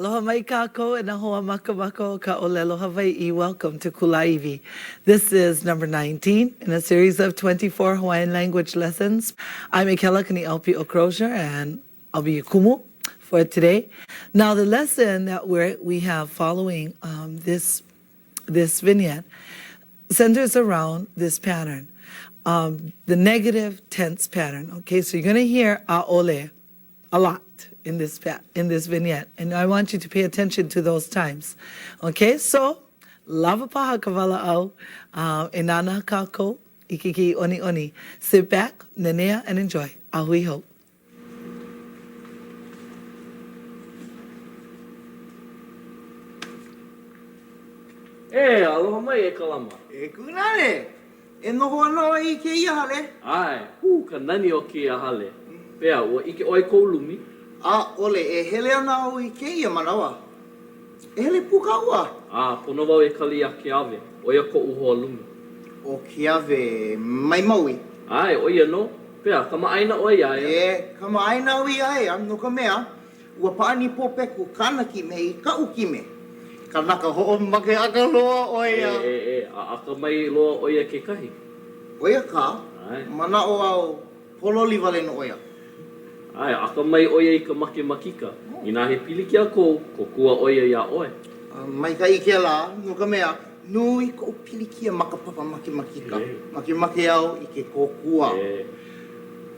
Aloha mai kākou and ahoa makamako ka olelo Hawai'i. Welcome to Kulāiwi. This is number 19 in a series of 24 Hawaiian language lessons. I'm Ikela Kani'aupi Okrosia, and I'll be your kumu for today. Now, the lesson that we have following this vignette centers around this pattern, the negative tense pattern. Okay, so you're going to hear a'ole a lot in this vignette, and I want you to pay attention to those times. Okay, so lava paha kavala'au, inana kako, ikiki oni oni. Sit back, nenea, and enjoy. Ahui ho. E, aloha mai e kalama. E kunare, e noho anō I ke ia hale. Ai, ka nani o ke hale. Pea, ua ike oi kou lumi. A, ole, e hele ana au I ke ia manawa. E hele puka ua. Pono wau e kali a ke ave, oia ko uhoa lumi. O ke ave mai maui. Ai, oia no. Pea, kama aina oi aia. E, kama aina au I aia, no ka mea, ua paani popeku kanaki me I ka ukime. Kanaka ho'o make aka loa oia. A aka mai loa oia ke kahi. Oia ka, Ai. mana o au pololi wale no oia. Ai, aka mai oia I ka make makika. Ina he piliki a kou, ko kua oia ia oe. Mai ka I ke la, no ka mea, nui ko pilikia makapapa make makika. Make make au I ke kokua.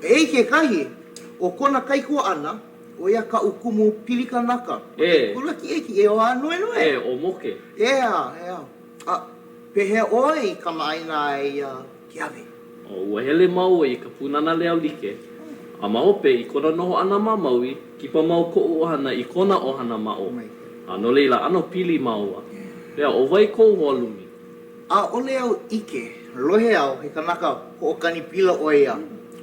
E ke kahi, o kona kaikua ana, oia ka ukumu pilika naka. Kula ki eki e o anoe noe. O moke. Ea. Pehe oi ka maaina e ki ave. Ua hele mau I ka punana leo like. A maope I kona noho ana ma maui, ki pa mau ko ohana I kona ohana mao. No leila, ano pili maua. Pea, o vai kou hoa lumi. A ole au ike, lohe au he kanaka ho'okani pila oia.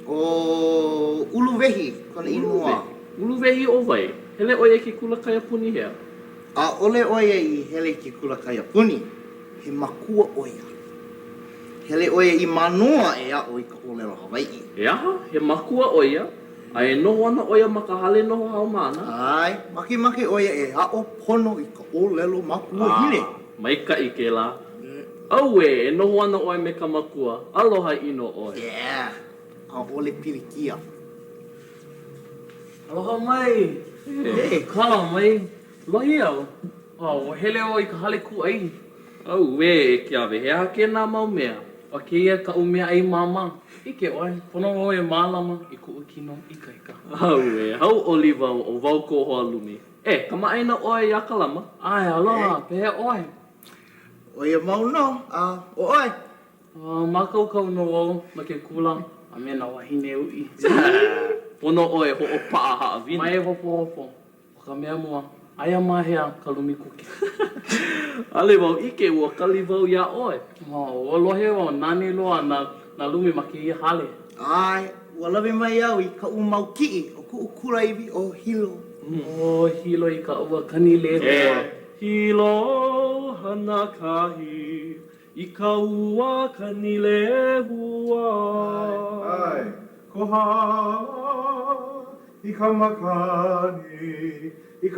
O uluwehi, kona inua. Uluwehi o vai, hele oia ki kula kaya puni hea. A ole oia I hele ki kula kaya puni, he makua oia. Hele oia I manoa e a o I ka olelo Hawai'i. E aha, he makua oia, a e noho ana oia makahale noho hao mana. Ai, maki oia e a o pono I ka olelo makua hine. Maika I ke la. Au e noho ana oia me ka makua, aloha ino oia. Yeah, a ole pilikia. Aloha mai! Kala mai! Lohi au! O hele o I ka hale ku ai. Au e ke ave, he aha ke nā mau mea. O ke ia ka umea ai mama. Ike oi, pono o e mālama I ku ukino ika ika. Au e, hau oliva o wau ko hoa lumi. E, kama aina oe I a kalama. Ai, aloha, pehe oi. Oia mau no, o oi. Makaukau no o, ma ke kula, a mena wahine ui. Pono oe ho o paa haa vina. Mai e hopo. O ka mea mua, aia mahea ka lumi kuke. Ale wau ike ua kali wau ia oe. O lohe o nani loa na lumi ma ke ia hale. Ai, ua lawe mai au I ka umau ki'i o ku Kulāiwi o hilo. O hilo I ka ua kani lewa. Hilo hana kahi, I ka ua kani lehua. Ai, koha, I ka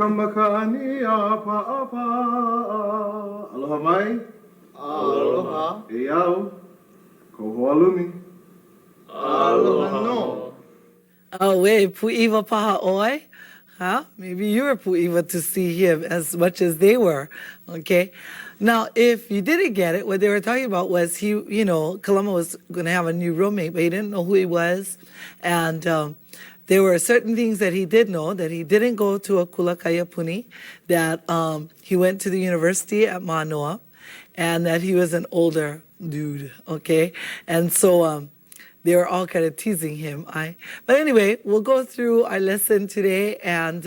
makani a pa'a. Aloha mai, Aloha. e au, ko hoa lumi. Aloha no. Oh, wait, pu'iwa paha oi? Huh? Maybe you were pu'iwa to see him as much as they were, okay? Now, if you didn't get it, what they were talking about was Kalama was going to have a new roommate, but he didn't know who he was. And there were certain things that he did know, that he didn't go to a Kulāiwi Puni, that he went to the university at Manoa, and that he was an older dude, okay? And so they were all kind of teasing him. But anyway, we'll go through our lesson today, and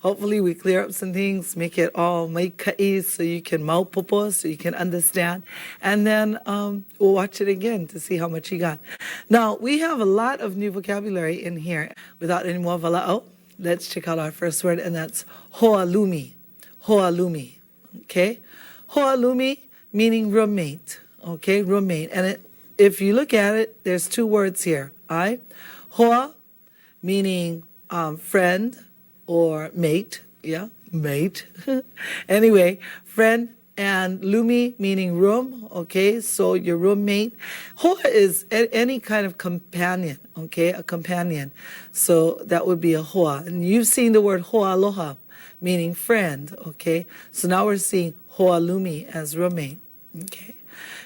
hopefully we clear up some things, make it all maikai so you can maupopo, so you can understand. And then we'll watch it again to see how much you got. Now, we have a lot of new vocabulary in here. Without any more vala'o, let's check out our first word, and that's ho'alumi. Ho'alumi, okay? Ho'alumi meaning roommate, okay? Roommate. And if you look at it, there's two words here. Hoa, meaning friend or mate, yeah, mate. Anyway, friend, and lumi meaning room, okay? So your roommate. Hoa is any kind of companion, okay? A companion. So that would be a hoa. And you've seen the word hoa aloha, meaning friend, okay? So now we're seeing hoa lumi as roommate, okay?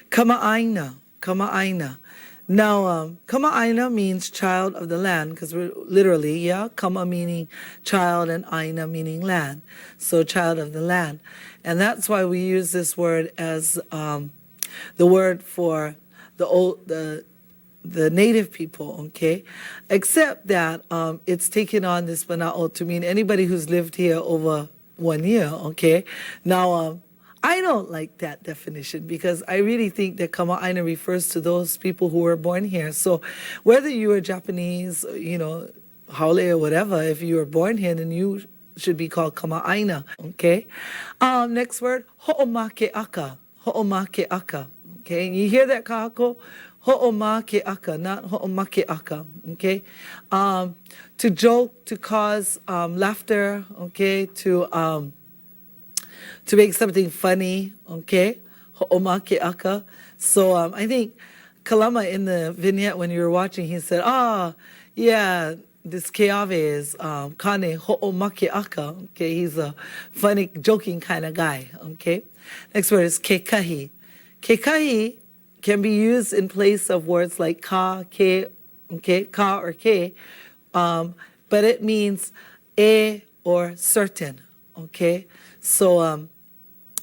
Kama'aina, kama'aina. Now, kama'aina means child of the land, because we're literally, yeah, kama meaning child and aina meaning land. So child of the land. And that's why we use this word as the word for the native people, okay? Except that it's taken on this mana'o to mean anybody who's lived here over 1 year, okay? Now, I don't like that definition because I really think that kama'aina refers to those people who were born here. So whether you are Japanese, you know, haole or whatever, if you were born here, then you should be called kama'aina, okay? Next word, ho'omake'aka, ho'omake'aka, okay? And you hear that, kahako? Ho'omake'aka, not ho'omake'aka, okay? To joke, to cause laughter, okay? To make something funny, okay? Ho'omake'aka. So I think Kalama in the vignette when you were watching, he said, yeah, this Keawe is kane ho'omake'aka. Okay, he's a funny, joking kind of guy, okay? Next word is kekahi. Kekahi can be used in place of words like ka, ke, okay, ka or ke, but it means or certain, okay? So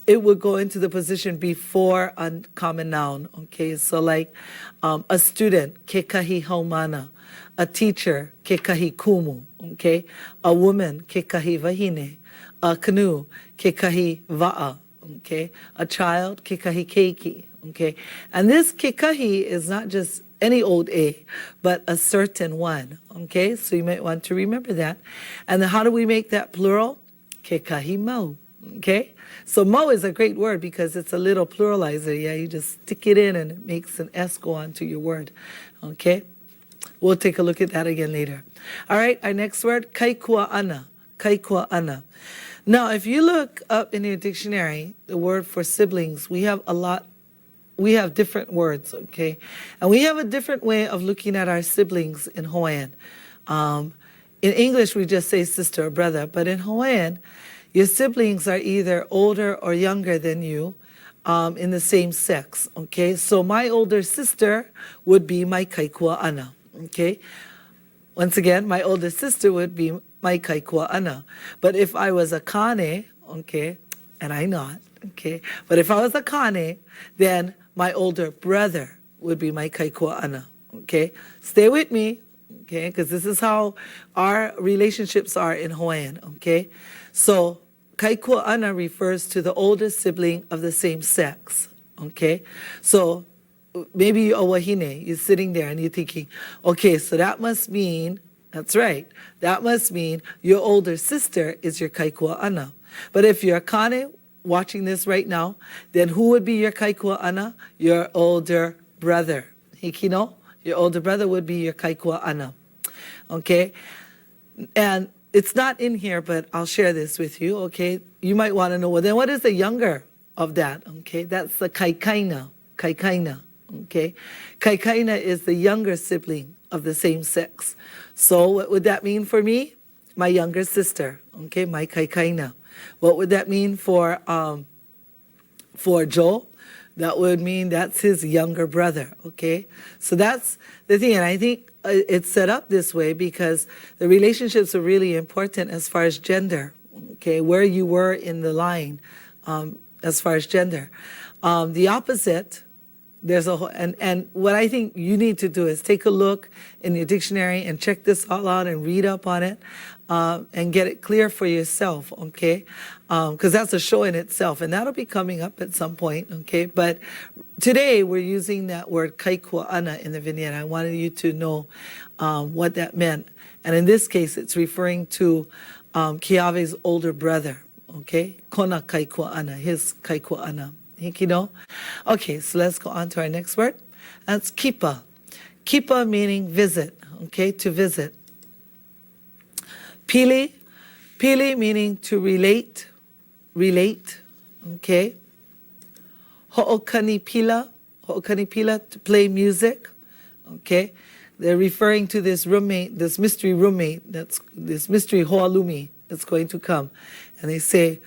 it would go into the position before a common noun, okay? So like a student, kekahi haumana. A teacher, kekahi kumu, okay? A woman, kekahi vahine. A canoe, kekahi va'a, okay? A child, kekahi keiki, okay? And this kekahi is not just any old a, but a certain one, okay? So you might want to remember that. And then how do we make that plural? Kekahi mau, okay? So mo is a great word because it's a little pluralizer. Yeah, you just stick it in and it makes an S go onto your word, okay? We'll take a look at that again later. All right, our next word, kaikua'ana, kaikua'ana. Now, if you look up in your dictionary, the word for siblings, we have different words, okay? And we have a different way of looking at our siblings in Hawaiian. In English, we just say sister or brother, but in Hawaiian, your siblings are either older or younger than you in the same sex, okay? So my older sister would be my kaikua'ana, okay? Once again, my older sister would be my kaikua'ana. But if I was a kane, okay, and I'm not, okay? But if I was a kane, then my older brother would be my kaikua'ana, okay? Stay with me, okay? Because this is how our relationships are in Hawaiian, okay? So kaikua'ana refers to the older sibling of the same sex, okay? So maybe you're a wahine, you're sitting there and you're thinking, okay, so that must mean, that's right, that must mean your older sister is your kaikua'ana. But if you're a kane watching this right now, then who would be your kaikua'ana? Your older brother. Hikino, your older brother would be your kaikua'ana, okay? And it's not in here, but I'll share this with you, okay? You might want to know, well, then what is the younger of that, okay? That's the kaikaina, okay? Kaikaina is the younger sibling of the same sex. So what would that mean for me? My younger sister, okay? My kaikaina. What would that mean for Joel? That would mean that's his younger brother, okay? So that's the thing, and I think it's set up this way because the relationships are really important as far as gender, okay? Where you were in the line as far as gender. The opposite, there's and what I think you need to do is take a look in your dictionary and check this all out and read up on it and get it clear for yourself, okay? Because that's a show in itself, and that'll be coming up at some point, okay? But today we're using that word kaikua'ana in the vignette. I wanted you to know what that meant. And in this case, it's referring to Keawe's older brother, okay? Kona kaikua'ana, his kaikua'ana. Hikino? Okay, so let's go on to our next word. That's kipa. Kipa meaning visit, okay, to visit. Pili Pili meaning to relate, okay? Ho'okanipila to play music, okay? They're referring to this roommate, this mystery roommate, this mystery ho'alumi that's going to come. And they say,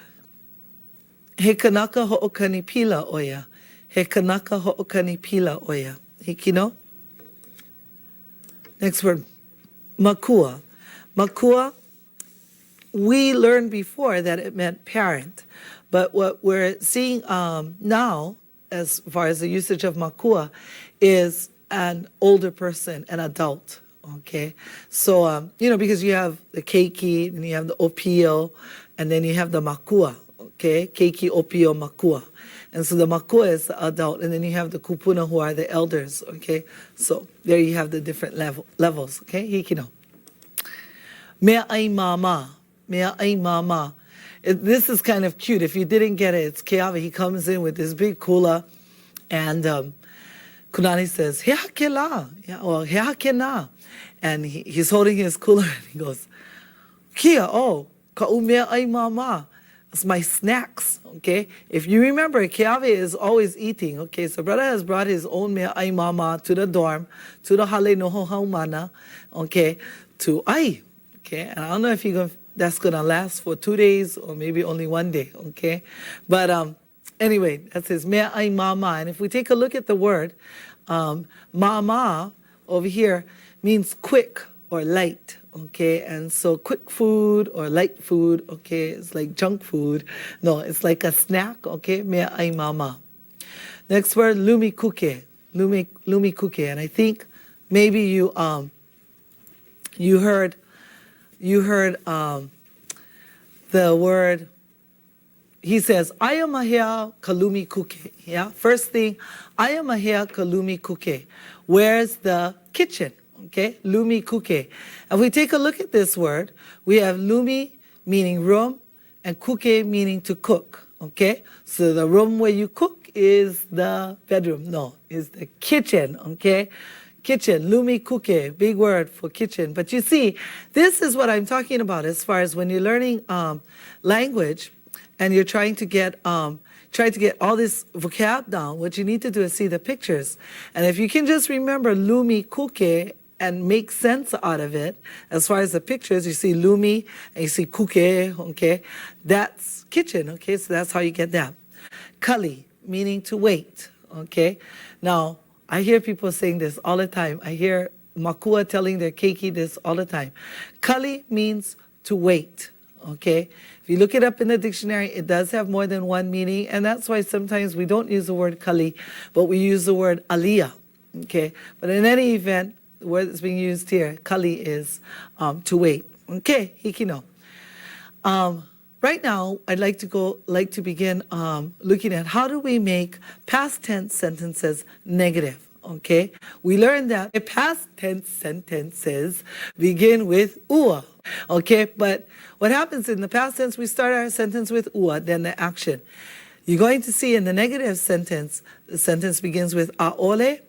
he kanaka ho'okanipila oya. He kanaka ho'okanipila oya. Hikino? Next word, makua. Makua, we learned before that it meant parent. But what we're seeing now, as far as the usage of makua, is an older person, an adult, okay? So, because you have the keiki, and you have the opio, and then you have the makua, okay? Keiki, opio, makua. And so the makua is the adult, and then you have the kupuna who are the elders, okay? So there you have the different levels, okay? Hikino. Mea ai mama. Mea ai mama. This is kind of cute. If you didn't get it, it's Keawe. He comes in with this big kula, and Kulani says, he hake la, or he hake na. And he's holding his cooler, and he goes, Kia, oh, ka'u mea ai mama. It's my snacks, okay? If you remember, Keawe is always eating, okay? So brother has brought his own mea ai mama to the dorm, to the hale noho haumana, okay, to ai, okay? And I don't know if that's going to last for 2 days or maybe only 1 day, okay? But anyway, that says mea ai mama. And if we take a look at the word, mama over here means quick or light, okay? And so quick food or light food, okay, it's like junk food. No, it's like a snack, okay? Mea ai mama. Next word, lumi kuke. Lumi kuke. And I think maybe you heard the word, he says, ayamahea kalumi kuke. Yeah, first thing, ayamahea kalumi kuke. Where's the kitchen? Okay, lumi kuke. And we take a look at this word, we have lumi meaning room and kuke meaning to cook. Okay, so the room where you cook is the bedroom. No, is the kitchen. Okay. Kitchen, lumi kuke, big word for kitchen. But you see, this is what I'm talking about as far as when you're learning language and you're trying to get all this vocab down. What you need to do is see the pictures. And if you can just remember lumi kuke and make sense out of it, as far as the pictures, you see lumi and you see kuke, okay? That's kitchen, okay? So that's how you get that. Kali, meaning to wait, okay? Now, I hear people saying this all the time. I hear makua telling their keiki this all the time. Kali means to wait, okay? If you look it up in the dictionary, it does have more than one meaning, and that's why sometimes we don't use the word kali, but we use the word aliyah, okay? But in any event, the word that's being used here, kali, is to wait. Okay, hikino. Right now, I'd like to begin looking at how do we make past tense sentences negative, okay? We learned that past tense sentences begin with ua, okay? But what happens in the past tense, we start our sentence with ua, then the action. You're going to see in the negative sentence, the sentence begins with aole,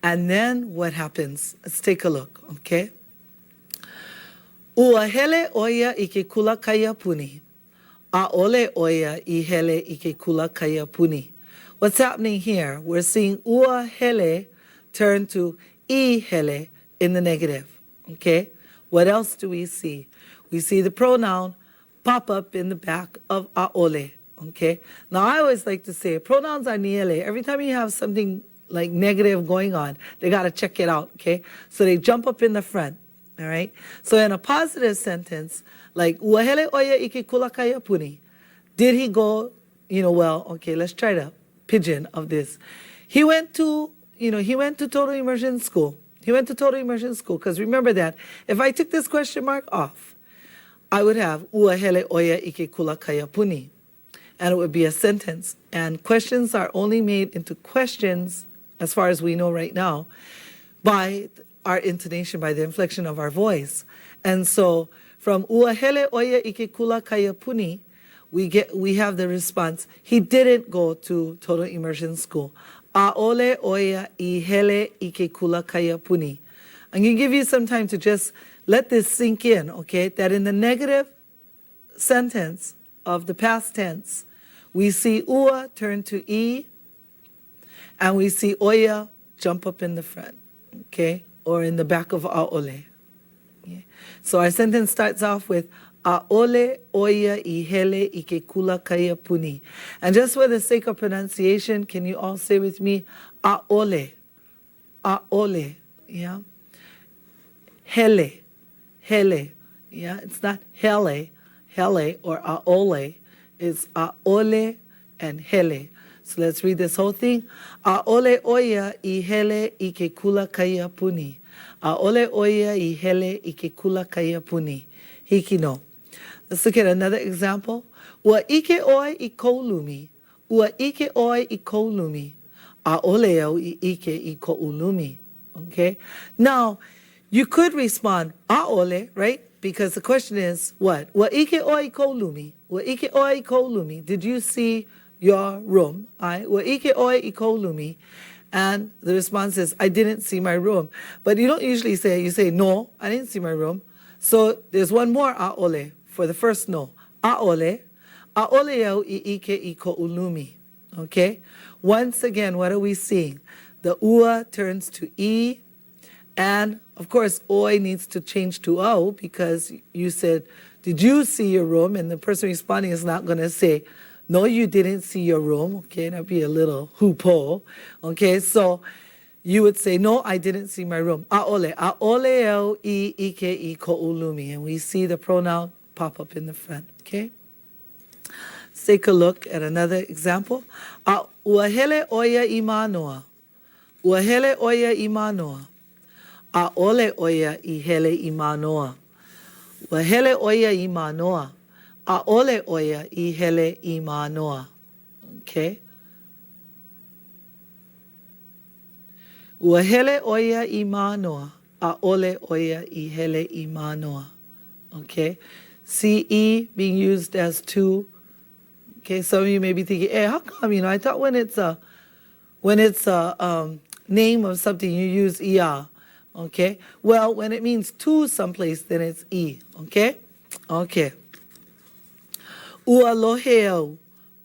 and then what happens? Let's take a look, okay? Ua hele oia ike kula kaya puni. Aole oia I hele ike kula kaya puni. What's happening here? We're seeing ua hele turn to I hele in the negative. Okay? What else do we see? We see the pronoun pop up in the back of aole. Okay? Now I always like to say pronouns are niele. Every time you have something like negative going on, they got to check it out. Okay? So they jump up in the front. All right? So in a positive sentence, like, uahele oya ike kulakaya puni. Did he go, well, okay, let's try the pigeon of this. He went to total immersion school. He went to total immersion school, because remember that if I took this question mark off, I would have uahele oya ike kulakaya puni. And it would be a sentence. And questions are only made into questions, as far as we know right now, by our intonation, by the inflection of our voice. And so from uahele oya ike kula kaya puni, we have the response, he didn't go to total immersion school. Aole oya I hele ike kula kaya puni. I'm going to give you some time to just let this sink in, okay? That in the negative, sentence of the past tense, we see ua turn to e, and we see oya jump up in the front, okay, or in the back of a'ole. Okay. So our sentence starts off with a'ole oya I hele I ke kulāiwi puni. And just for the sake of pronunciation, can you all say with me, a'ole, a'ole, yeah? Hele, hele, yeah? It's not hele, hele or a'ole, it's a'ole and hele. So let's read this whole thing. A'ole oya I hele I ke kulāiwi puni. A'ole oya I hele I ke kulāiwi puni. Hiki no. Let's look at another example. Ua ike oi I koulumi. Ua ike oi I koulumi. A'ole au I ike I koulumi. Okay? Now, you could respond, a'ole, right? Because the question is, what? Ua ike oi I koulumi. Ua ike oi I koulumi. Did you see your room? Ua ike oi I koulumi. And the response is, I didn't see my room. But you don't usually say, you say, no, I didn't see my room. So there's one more a'ole for the first no. A'ole. A'ole au I ike I koulumi. Okay? Once again, what are we seeing? The ua turns to e, and of course, oi needs to change to au because you said, did you see your room? And the person responding is not going to say, no, you didn't see your room. Okay, that'd be a little hoopo. Okay, so you would say, no, I didn't see my room. A'ole. A'ole au I ike I koulumi. And we see the pronoun pop up in the front. Okay? Let's take a look at another example. Ua hele oya I manoa. Ua hele oya I manoa. A'ole oya I hele I manoa. Ua hele oya I manoa. A'ole oya I hele I manoa. Okay? Ua hele oya I manoa. A'ole oya I hele I manoa. Okay? See E being used as two. Okay, some of you may be thinking, hey, how come? I thought when it's a name of something you use ia. Okay? Well, when it means to someplace, then it's E. Okay? Okay. Ua loheo.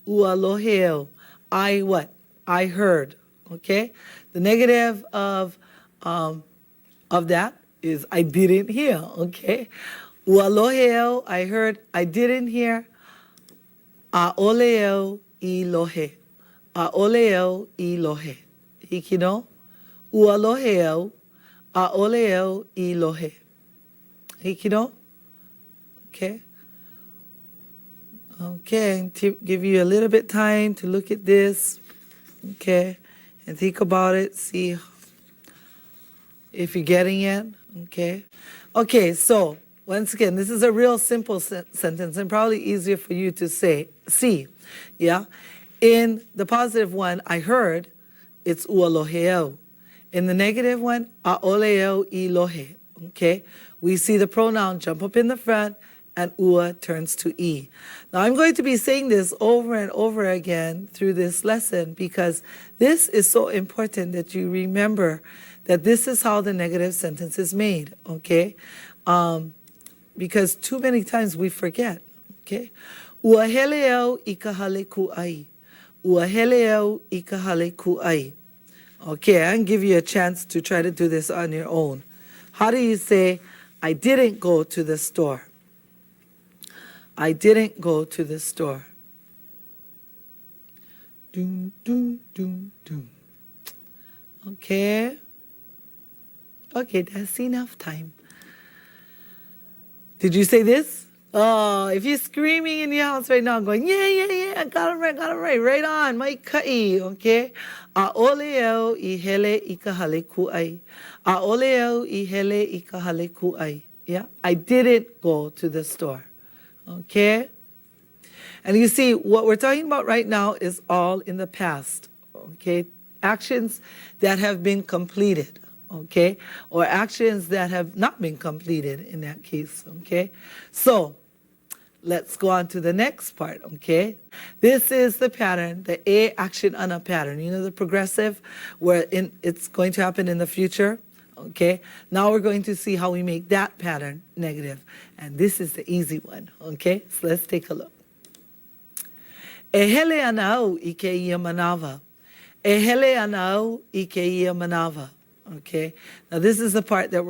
Ua loheo. I what? I heard. Okay? The negative of that is I didn't hear. Okay? Ua loheo. I heard. I didn't hear. A'oleo I lohe. A'oleo I lohe. Hiki no? Ua loheo. A'oleo I lohe. Hiki no? Okay. Okay, to give you a little bit time to look at this, okay, and think about it, see if you're getting it, okay. Okay, so once again, this is a real simple sentence and probably easier for you to see, yeah. In the positive one, I heard, it's ua loheo. In the negative one, a'oleo I lohe, okay. We see the pronoun jump up in the front, and ua turns to e. Now I'm going to be saying this over and over again through this lesson because this is so important that you remember that this is how the negative sentence is made, okay? Because too many times we forget, okay? Ua hele au I ka hale ku'ai. Ua hele au I ka hale ku'ai. Okay, I can give you a chance to try to do this on your own. How do you say, I didn't go to the store? I didn't go to the store. Doom, doom, doom, doom. Okay. Okay, that's enough time. Did you say this? Oh, if you're screaming in your house right now, going, yeah, got it right on, my ka'i, okay? A'oleo I hele I ka hale ku'ai. A'oleo I hele I ka hale ku'ai. Yeah, I didn't go to the store. Okay? And you see, what we're talking about right now is all in the past. Okay? Actions that have been completed. Okay? Or actions that have not been completed in that case. Okay? So, let's go on to the next part. Okay? This is the pattern, the A action ana pattern. You know the progressive, where it's going to happen in the future. Okay, now we're going to see how we make that pattern negative. And this is the easy one. Okay, so let's take a look. E hele anau I ke ia manawa. E hele anau I ke ia manawa. Okay, now this is the part that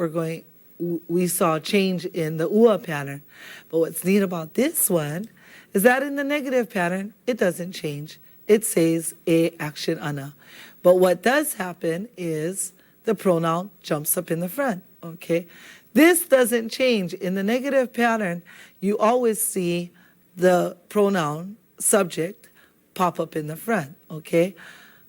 we saw change in the ua pattern. But what's neat about this one is that in the negative pattern, it doesn't change. It says e action ana. But what does happen is the pronoun jumps up in the front, okay? This doesn't change. In the negative pattern, you always see the pronoun subject pop up in the front, okay?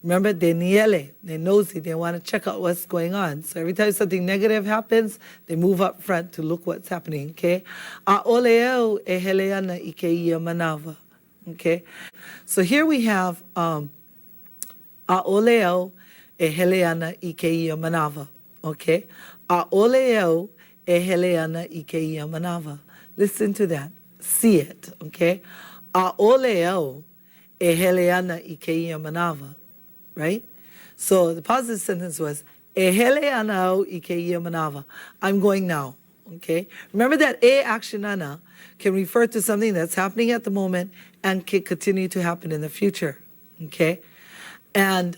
Remember, de niele, they're nosy, they want to check out what's going on. So every time something negative happens, they move up front to look what's happening, okay? A oleo e heleana ike ia manava, okay? So here we have a oleo e heleana ike ia manava, okay? A oleo e heleana ike ia manava. Listen to that. See it, okay? A oleo e heleana ike ia manava. Right? So the positive sentence was, E hele anau ike ia manava. I'm going now. Okay? Remember that e action ana can refer to something that's happening at the moment and can continue to happen in the future. Okay? And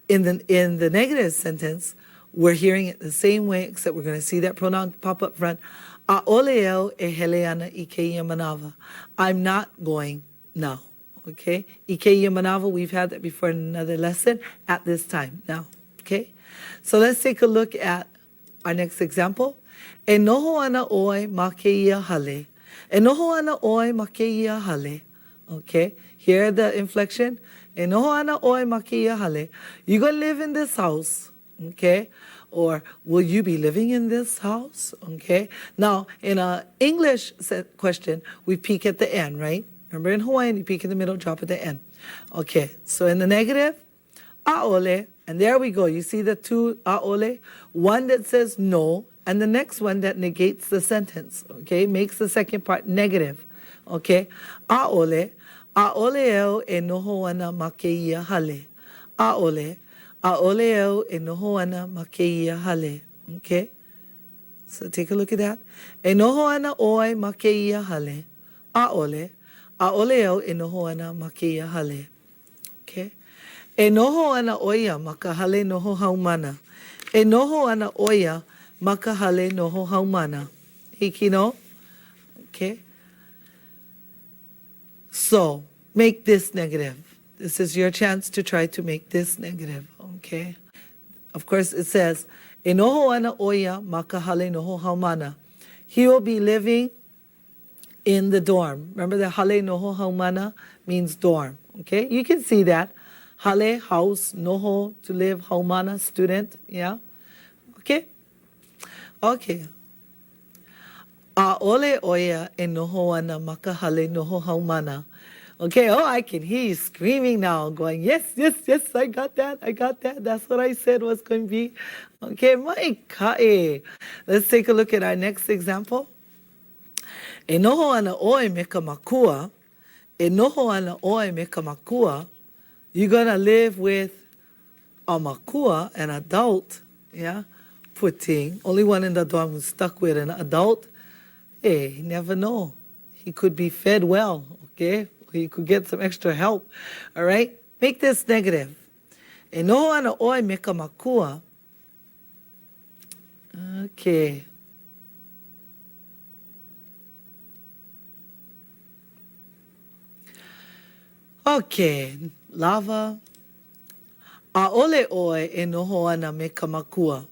in the negative sentence, we're hearing it the same way, except we're going to see that pronoun pop up front. A oleo e hele ana ike ia manava. I'm not going now. Okay, Ike Yamanava, we've had that before in another lesson at this time now. Okay, so let's take a look at our next example. E noho ana oi ma ke ia hale. E noho ana oi ma ke ia hale. Okay, hear the inflection. E noho ana oi ma ke ia hale. You gonna live in this house, okay? Or will you be living in this house? Okay. Now, in an English question, we peek at the end, right? Remember in Hawaiian, you peek in the middle, drop at the end. Okay, so in the negative, aole, and there we go. You see the two aole? One that says no, and the next one that negates the sentence, okay? Makes the second part negative, okay? Aole, aoleo e noho ana ma ke ia hale. Aole, aoleo e noho ana ma ke ia hale, okay? So take a look at that. E noho ana oi ma ke ia hale. Aole, aoleo e noho ana ma ke ia hale. Okay? E noho ana oia ma ka hale noho haumana. E noho ana oia ma ka hale noho haumana. Hiki no? Okay? So, make this negative. This is your chance to try to make this negative. Okay? Of course, it says, E noho ana oia ma ka hale noho haumana. He will be living in the dorm. Remember that hale noho haumana means dorm. Okay, you can see that. Hale, house, noho, to live, haumana, student. Yeah? Okay? Okay. A ole oia e noho ana maka hale noho haumana. Okay, oh, I can hear you screaming now, going, yes, yes, yes, I got that. That's what I said was going to be. Okay, mai kae. Let's take a look at our next example. E noho ana oe me ka makua, e noho ana oe me ka makua, you're going to live with a makua, an adult, yeah? Poor thing. Only one in the dorm who's stuck with an adult. Hey, you never know. He could be fed well, okay? He could get some extra help, all right? Make this negative. E noho ana oe me ka makua. Okay. Okay, lava. A ole oe e noho ana me ka makua.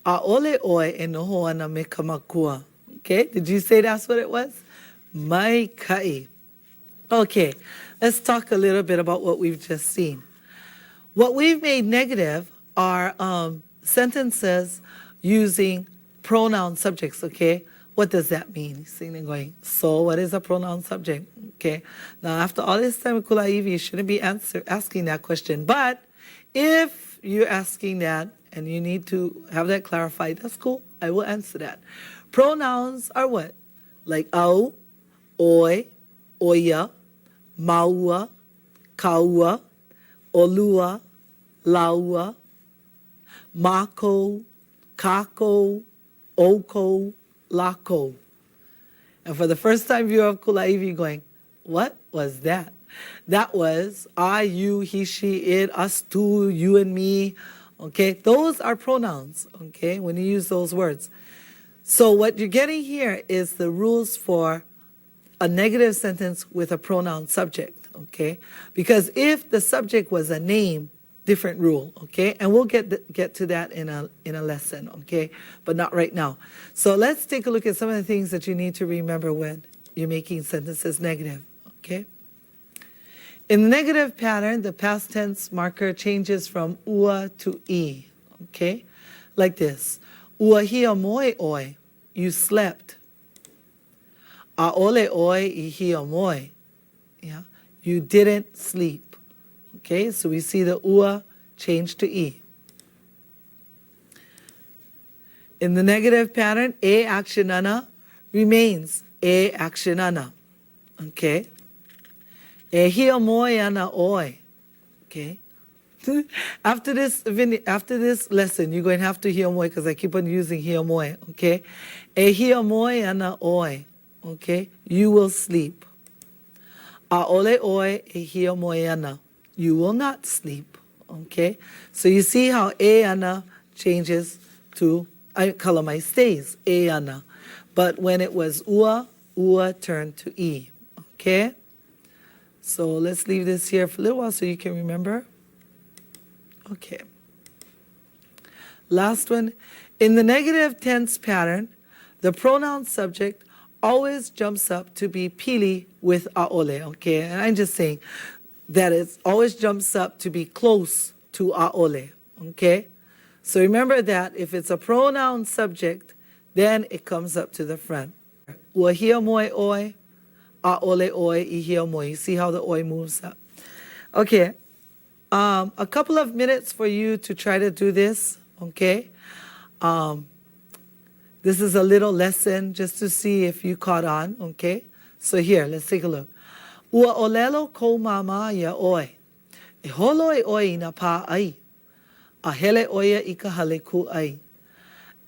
A ole oe e noho ana me ka makua. Okay, did you say that's what it was? Mai kai. Okay, let's talk a little bit about what we've just seen. What we've made negative are sentences using pronoun subjects, okay? What does that mean? You're sitting there going, so what is a pronoun subject? Okay. Now, after all this time with Kulāiwi, you shouldn't be asking that question. But if you're asking that and you need to have that clarified, that's cool. I will answer that. Pronouns are what? Like au, oi, oia, maua, kaua, olua, laua, mako, kako, oko, lako. And for the first time viewer of Kulāiwi going, what was that? That was I, you, he, she, it, us, two, you and me. Okay, those are pronouns, okay, when you use those words. So what you're getting here is the rules for a negative sentence with a pronoun subject, okay? Because if the subject was a name, different rule, okay? And we'll get to that in a lesson, okay? But not right now. So let's take a look at some of the things that you need to remember when you're making sentences negative, okay? In the negative pattern, the past tense marker changes from ua to e, okay? Like this. Ua hia moe oi, you slept. A ole oi I hia moe, yeah? You didn't sleep, okay? So we see the ua change to e. In the negative pattern, e actionana remains e actionana, okay? E hia moe ana oi, okay? After this lesson, you're going to have to hia moe because I keep on using hia moe, okay? E hia moe ana oi, okay? You will sleep. A ole oi e hia moe ana. You will not sleep, okay? So you see how e ana changes to, kalamai stays, e ana. But when it was ua turned to e, okay? So let's leave this here for a little while so you can remember. Okay. Last one. In the negative tense pattern, the pronoun subject always jumps up to be pili with aole, okay? And I'm just saying that it always jumps up to be close to aole, okay? So remember that if it's a pronoun subject, then it comes up to the front. Ua hia moe oi, aole oi I hia moe. You see how the oi moves up. Okay. A couple of minutes for you to try to do this, okay? This is a little lesson just to see if you caught on, okay? So here, let's take a look. Ua olelo ko mama ia oi. E holo e oi na pa ai. A hele oia I ka hale ku ai.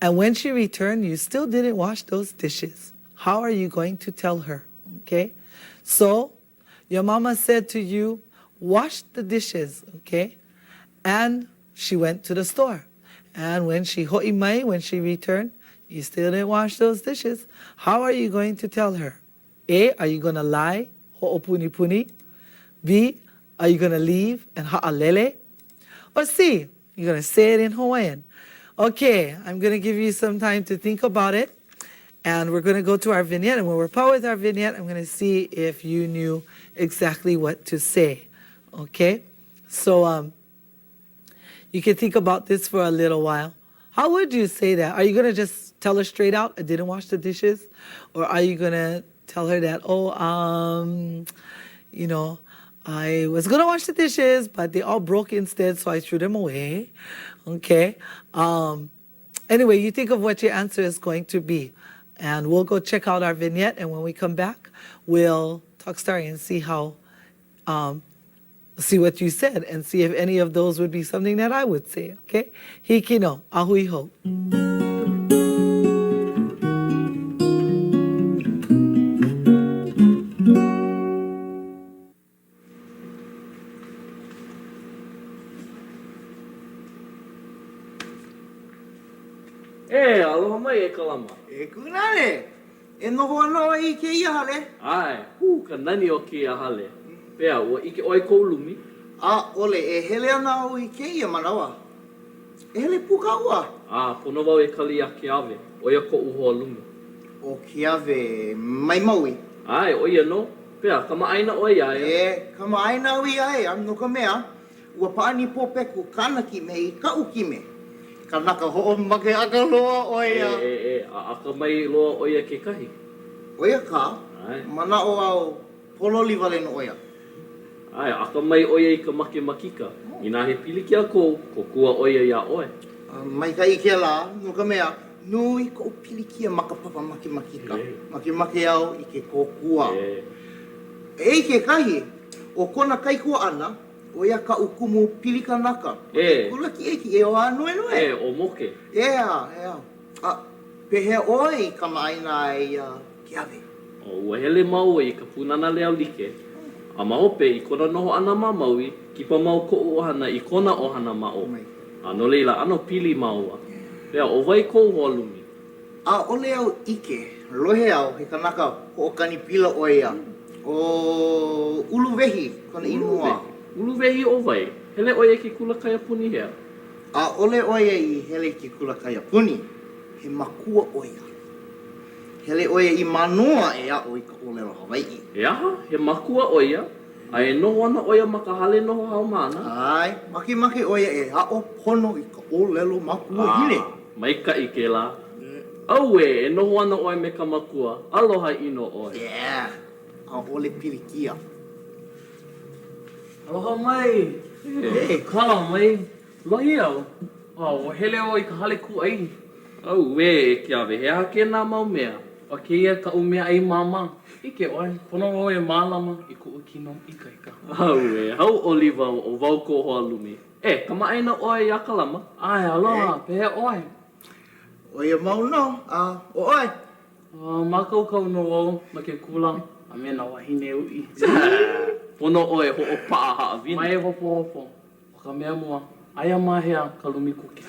And when she returned, you still didn't wash those dishes. How are you going to tell her, okay? So, your mama said to you, wash the dishes, okay? And she went to the store. And when she ho'imai, when she returned, you still didn't wash those dishes. How are you going to tell her? A, are you going to lie? Ho'opuni puni. B, are you going to leave and ha'alele? Or C, you're going to say it in Hawaiian. Okay, I'm going to give you some time to think about it. And we're going to go to our vignette. And when we're part with our vignette, I'm going to see if you knew exactly what to say. Okay? So you can think about this for a little while. How would you say that? Are you going to just tell her straight out, I didn't wash the dishes? Or are you going to tell her that, you know, I was going to wash the dishes, but they all broke instead, so I threw them away. Okay? Anyway, you think of what your answer is going to be. And we'll go check out our vignette, and when we come back, we'll talk story and see how, see what you said, and see if any of those would be something that I would say, okay? Hiki no, ahui ho. E, aloha mai e kalama. E kunale, e noho ana I ke ia hale. Ai, ka nani o ki a hale. Pea, ua ike oi kou lumi. A ole, e hele ana o I ke ia manawa. E hele puka ua. Pono wau e kali a ke ave. Oia ko uhoa lumi. O ke ave mai maui. Ai, oia no. Pea, kama aina oi ai. E, kama aina ui ai, no ka mea. Ua paani popeku kana ki me I ka uki me. Kanaka ho'o make aka loa oia. A aka mai loa oia ke kahi. Oia ka? Ai. Mana o au pololi wale no oia. Ai, aka mai oia I ka make makika. Ina he pili ki a kou, ko kua oia ia oe. Mai ka ike la, no ka mea, nui ko pili kia makapapa make makika. Make make au I ke kokua. E ke kahi, o kona kaikua ana, O ia ka ukumu pili kanaka. Kula ki eki o anue noe. o moke. Yeah. Pehe oi ka maaina ai kiawe. O ua hele mau i ka punana leo like. A maope i kona noho ana ma maui ki pa mau ko'u ohana i kona ohana mao. A no leila ano pili maua. Pea o vai kou holumi. A ole au ike, lohe au he kanaka ho'okani pila o ia. O uluwehi kona inua. Uluwehi o vai. Hele oia ki kulakaya puni hea. A ole oia i hele ki kulakaya puni. He makua oia. Hele oia i manoa e a o i ka olelo Hawai'i. E aha, he makua oia. A e noho ana oia makahale noho hao mana. Ai, maki oia e hao pono i ka olelo makua hile. Maika i ke la. Au e noho ana oia me ka makua. Aloha ino oia. Yeah. A ole pilikia. Aloha mai. Kala mai. Lohi au. O hele o i ka hale ku'ai. Au e kiawe, he hake nā mau mea. O ke ia ka umea ai mama. Ike oi, pono o e mālama i ku ukino ika. Au e, hau oliva o wau ko hoa lumi. E, ka maaina oe i akalama. Ai, aloha, pehe oi. Oia mau no, o oi. Makaukau no o, ma ke kula, a me na wahine ui. Pono oe ho o paa haa vina. Mai e hopo. O ka mea mua, aia mahea ka lumi kuke.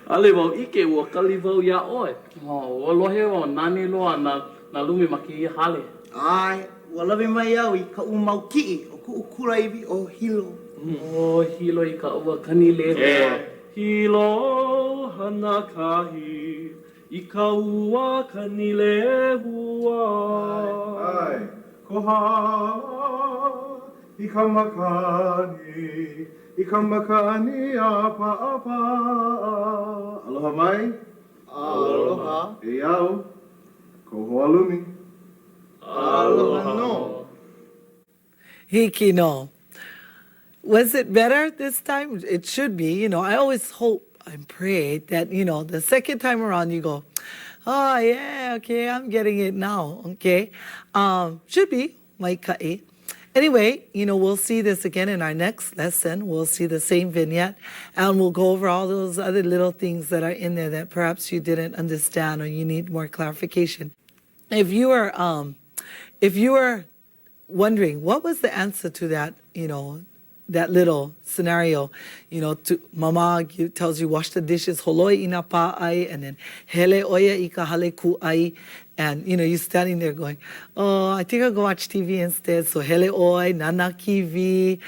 Ale wau ike ua kali wau ia oe. O lohe o nani loa na lumi ma ke ia hale. Ai, ua lawe mai au i ka umau ki'i o ku Kulāiwi o hilo. O hilo i ka ua kani lewa. Hilo hana kahi i ka ua kani lehua. Ai, kohala i ka makani. I ka makani a pa'apa. Aloha mai. Aloha. E au. Ko hoa lumi. Aloha no. Hiki no. Was it better this time? It should be. I always hope and pray that, the second time around you go, oh, yeah, okay, I'm getting it now, okay? Should be, maika'i. Anyway, we'll see this again in our next lesson. We'll see the same vignette, and we'll go over all those other little things that are in there that perhaps you didn't understand or you need more clarification. If you are wondering what was the answer to that, that little scenario, mama tells you wash the dishes, holoi ina pa'ai, and then hele oia i ka hale ku'ai, and you're standing there going, oh, I think I'll go watch TV instead. So hele oi, nana kiwi,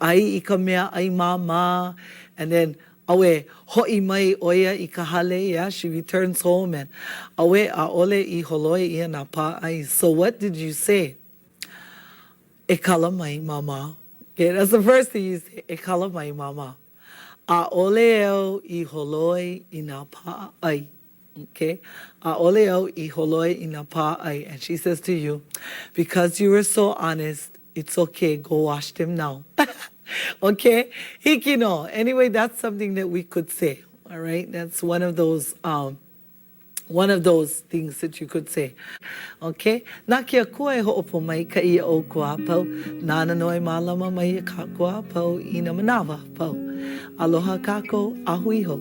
ai i ka mea ai mama, and then awe ho'i mai oia i ka hale, yeah, she returns home, and awe a ole i holoi ina pa'ai. So what did you say? E kala mai mama. Okay, that's the first thing you say. E kala mai mama. A ole au I holoi ina pa'ai. Okay? A ole au I holoi ina pa'ai. And she says to you, because you were so honest, it's okay. Go wash them now. Okay? Hiki no. Anyway, that's something that we could say. All right? That's one of those things that you could say. Okay? Nā kia kua e ho'opo mai ka ia o kua pau. Nāna noi mālama mai ka kua pau ina manawa pau. Aloha kako, ahui ho.